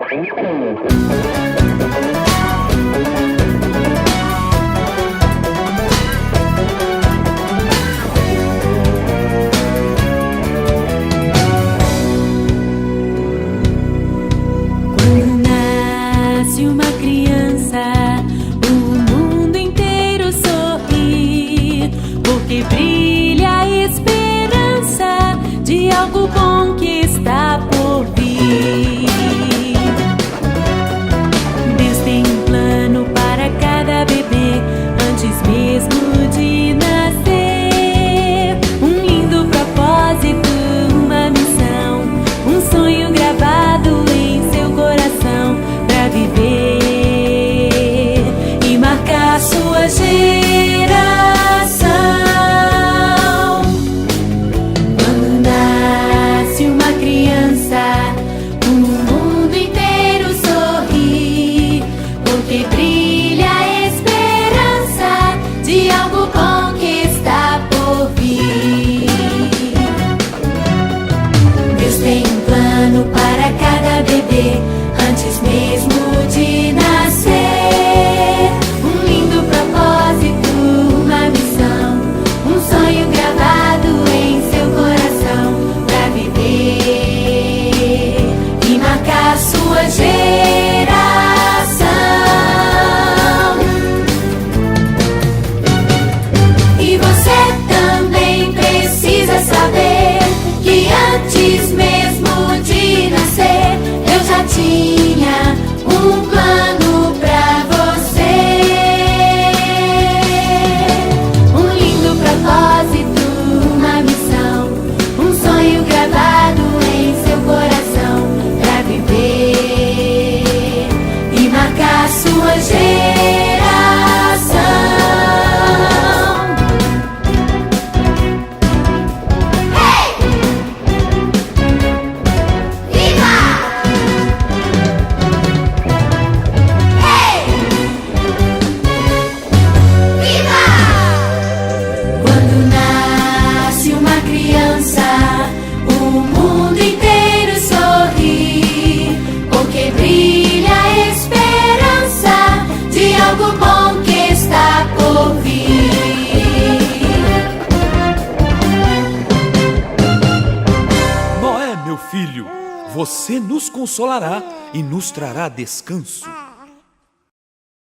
Quando nasce uma criança, o mundo inteiro sorri, porque brilha a esperança de algo bom que está por vir. Deus tem um plano para cada bebê antes mesmo de nascer. Um lindo propósito, uma missão, um sonho gravado em seu coração pra viver e marcar sua geração. Quando nasce uma criança, o mundo inteiro sorri, porque brilha a esperança de algo bom que está por vir. Deus tem um plano para cada bebê antes mesmo de nascer. Um lindo propósito, uma missão, um sonho gravado em seu coração pra viver e marcar sua geração. E você também precisa saber que antes mesmo de nascer, eu já tinha um plano pra você. Um lindo propósito, uma missão, um sonho gravado em seu coração pra viver e marcar sua geração. Hey! Viva! Hey! Viva! Quando nasce uma criança, o mundo inteiro sorri, porque brilha a esperança de algo bom que está por vir. Noé, meu filho, você nos consolará e nos trará descanso.